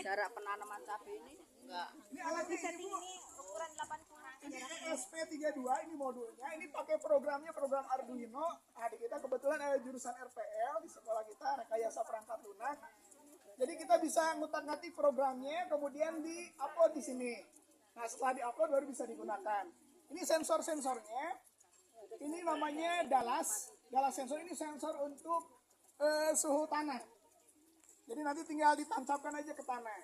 Jarak penanaman cabai ini enggak. Ini alatnya ini Bu. Ini ukuran 80. Ini ESP32 ini modulnya. Ini pakai programnya program Arduino. Adik kita kebetulan ada jurusan RPL di sekolah kita, rekayasa perangkat lunak. Jadi kita bisa ngutak-ngatik programnya, kemudian di-upload di sini. Nah, setelah di-upload baru bisa digunakan. Ini sensor-sensornya. Ini namanya Dallas. Dallas sensor ini sensor untuk suhu tanah. Jadi nanti tinggal ditancapkan aja ke tanah.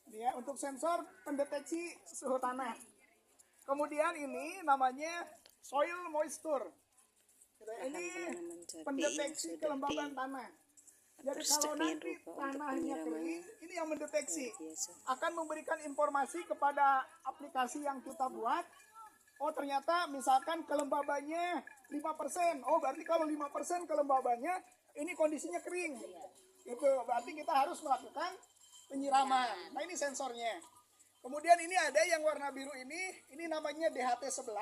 Ini ya, untuk sensor pendeteksi suhu tanah. Kemudian ini namanya soil moisture. Ini pendeteksi kelembaban tanah. Jadi kalau nanti tanahnya kering, ini yang mendeteksi. Akan memberikan informasi kepada aplikasi yang kita buat. Oh ternyata misalkan kelembabannya 5%. Oh berarti kalau 5% kelembabannya, ini kondisinya kering. Itu berarti kita harus melakukan penyiraman. Nah ini sensornya. Kemudian ini ada yang warna biru ini namanya DHT11.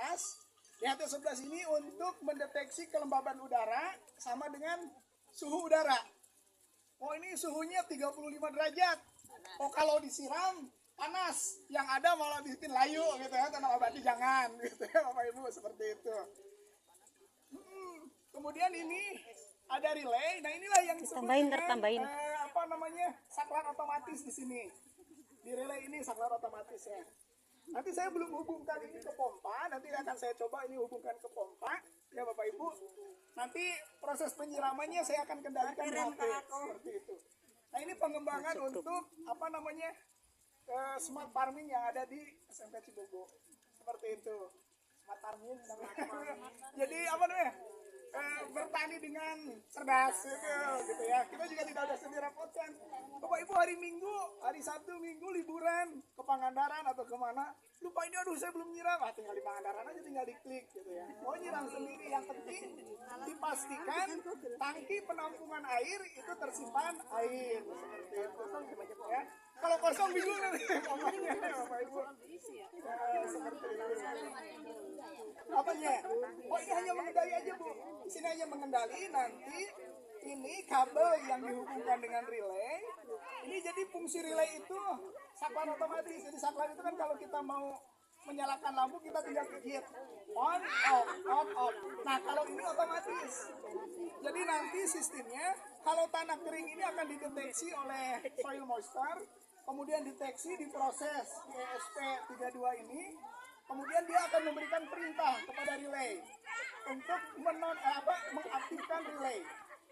DHT11 ini untuk mendeteksi kelembaban udara sama dengan suhu udara. Oh ini suhunya 35 derajat. Oh kalau disiram panas, yang ada malah bikin layu gitu ya, tanam abadi jangan gitu ya Bapak Ibu, seperti itu. Kemudian ini ada relay. Nah inilah yang disebut dengan apa namanya, saklar otomatis di sini. Di relay ini saklar otomatis ya. Nanti saya belum hubungkan ini ke pompa, nanti akan saya coba ini hubungkan ke pompa ya Bapak Ibu. Nanti proses penyiramannya saya akan kendalikan di HP seperti itu. Nah ini pengembangan untuk apa namanya smart farming yang ada di SMP Cibogo seperti itu. Smart farming jadi apa namanya, bertani dengan cerdas gitu ya. Kita juga tidak ada direpotkan. Bapak Ibu hari Minggu, hari Sabtu Minggu liburan ke Pangandaran atau kemana, lupa ini aduh saya belum nyiram, tinggal di Pangandaran aja, tinggal diklik gitu ya. Oh nyiram sendiri, yang penting dipastikan tangki penampungan air itu tersimpan air seperti itu ya. Kalau kosong bingung nanti ngomongnya Bapak Ibu. Seperti itu. Apanya? Oh ini hanya mengendali aja Bu. Di sini hanya mengendali, nanti ini kabel yang dihubungkan dengan relay. Ini jadi fungsi relay itu saklar otomatis. Jadi saklar itu kan kalau kita mau menyalakan lampu kita tinggal klik on off. Nah kalau ini otomatis. Jadi nanti sistemnya kalau tanah kering ini akan dideteksi oleh soil moisture, kemudian deteksi diproses ESP32 ini. Kemudian dia akan memberikan perintah kepada relay untuk mengaktifkan relay.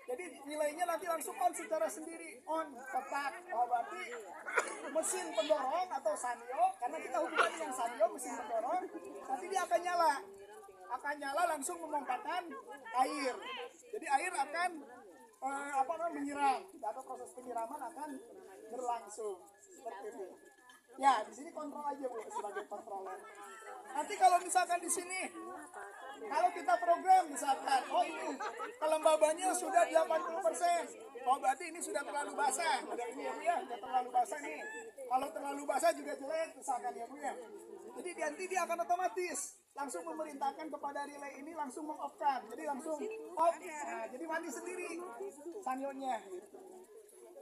Jadi relaynya nanti langsung on secara sendiri, on, kotak. Oh berarti mesin pendorong atau sanyo, karena kita hubungan dengan sanyo mesin pendorong, nanti dia akan nyala langsung memompakan air. Jadi air akan menyiram, atau proses penyiraman akan berlangsung seperti itu. Ya, di sini kontrol aja Bu sebagai kontroler. Nanti kalau misalkan di sini, kalau kita program misalkan, oh ini kelembabannya sudah 80%. Oh berarti ini sudah terlalu basah. Ada ini ya Bu ya, sudah terlalu basah nih. Kalau terlalu basah juga jelek misalkan ya Bu ya. Jadi nanti dia akan otomatis langsung memerintahkan kepada relay ini langsung meng-off-kan. Jadi langsung off. Nah, jadi mati sendiri sanyonya gitu.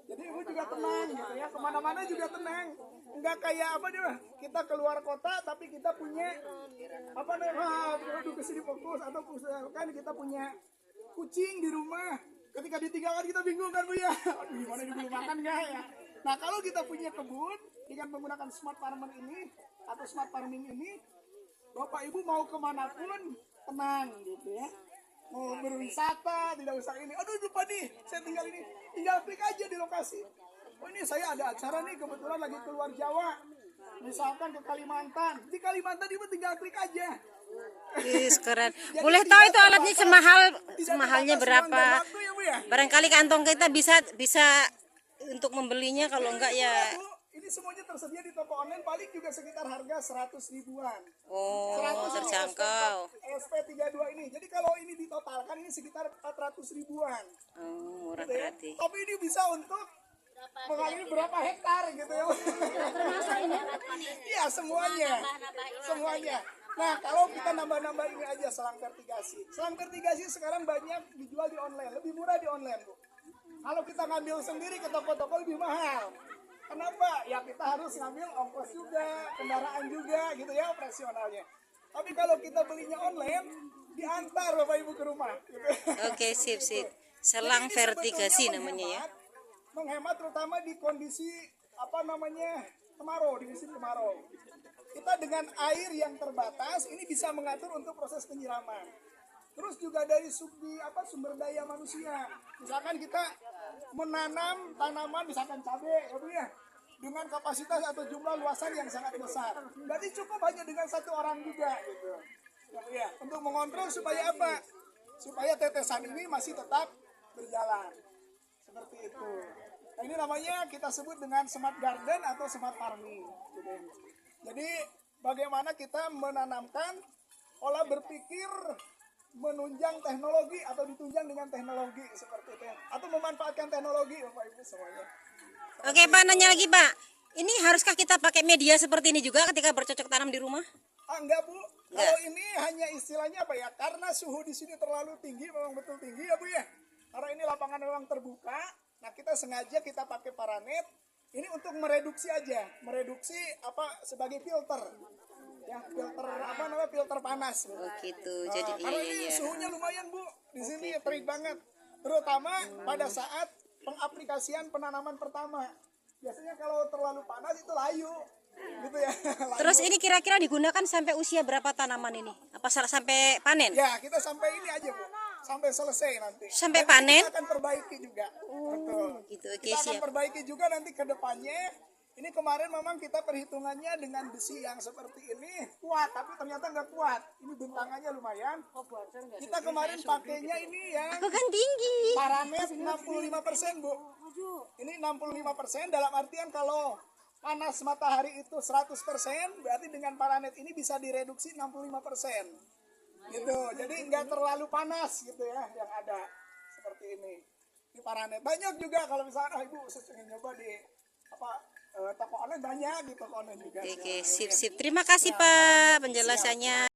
Jadi Ibu juga tenang gitu ya, kemana-mana juga tenang. Enggak kayak apa dia, kita keluar kota tapi kita punya apa namanya, duduk ke sini fokus, atau kan kita punya kucing di rumah. Ketika ditinggalkan kita bingung kan Bu ya, aduh gimana ini belum makan nggak ya. Nah kalau kita punya kebun dengan menggunakan smart farmer ini atau smart farming ini, Bapak Ibu mau kemanapun tenang gitu ya. Mau berwisata tidak usah ini, aduh lupa nih saya tinggal ini, tinggal klik aja di lokasi. Oh ini saya ada acara nih kebetulan lagi keluar Jawa, misalkan ke Kalimantan, di Kalimantan Ibu tinggal klik aja. Keren. Boleh tahu itu alatnya semahalnya berapa? Ya, Barangkali kantong kita bisa untuk membelinya, kalau enggak ya. Ini semuanya tersedia di toko online, paling juga sekitar harga 100 ribuan. Oh, 100 terjangkau. SP32 ini. Jadi kalau ini ditotalkan ini sekitar 400 ribuan. Oh, murah Gitu ya. berarti. Tapi ini bisa untuk mengaliri berapa hektar gitu ya. Iya, semuanya. Semuanya. Nah, kalau kita nambah-nambah ini aja selang vertigasi. Selang vertigasi sekarang banyak dijual di online, lebih murah di online, Bu. Kalau kita ngambil sendiri ke toko-toko lebih mahal. Kenapa? Pak? Ya kita harus ngambil ongkos juga, kendaraan juga gitu ya operasionalnya. Tapi kalau kita belinya online, diantar Bapak Ibu ke rumah. Gitu. Oke, sip sip. Selang Jadi ini vertigasi sebetulnya namanya ya. menghemat terutama di kondisi kemarau, di musim kemarau. Kita dengan air yang terbatas ini bisa mengatur untuk proses penyiraman. Terus juga dari sumber daya manusia. Misalkan kita menanam tanaman misalkan cabai ya Bu ya, dengan kapasitas atau jumlah luasan yang sangat besar. Berarti cukup hanya dengan satu orang juga gitu. Ya Bu ya, untuk mengontrol supaya apa? Supaya tetesan ini masih tetap berjalan. Seperti itu. Nah, ini namanya kita sebut dengan smart garden atau smart farming. Gitu. Jadi bagaimana kita menanamkan pola berpikir menunjang teknologi atau ditunjang dengan teknologi seperti itu. Atau memanfaatkan teknologi Bapak Ibu semuanya. Oke Pak, nanya lagi Pak. Ini haruskah kita pakai media seperti ini juga ketika bercocok tanam di rumah? Enggak Bu. Kalau ini hanya istilahnya apa ya? Karena suhu di sini terlalu tinggi, memang betul tinggi ya Bu ya. Karena ini lapangan memang terbuka. Nah kita sengaja kita pakai paranet. Ini untuk mereduksi aja, mereduksi sebagai filter, ya filter panas. Oh gitu. Jadi Karena ini suhunya lumayan Bu, di sini terik banget, terutama pada saat pengaplikasian penanaman pertama. Biasanya kalau terlalu panas itu layu, gitu ya. Layu. Terus ini kira-kira digunakan sampai usia berapa tanaman ini? Apa sampai panen? Ya kita sampai ini aja Bu, sampai selesai nanti. Sampai Nanti panen? Kita akan perbaiki juga. Betul. Gitu. Oke, Kita akan siap. perbaiki juga nanti ke depannya. Ini kemarin memang kita perhitungannya dengan besi yang seperti ini kuat, tapi ternyata nggak kuat. Ini bentangannya lumayan. Kita kemarin pakainya ini yang Aku kan tinggi. paranet 65% Bu. Ini 65% dalam artian kalau panas matahari itu 100%, berarti dengan paranet ini bisa direduksi 65%. Gitu. Jadi nggak terlalu panas gitu ya yang ada seperti ini. Di paranet banyak juga kalau misalnya Ibu ingin nyoba di toko online banyak di toko online juga. Oke, sip sip. Terima kasih Pak penjelasannya.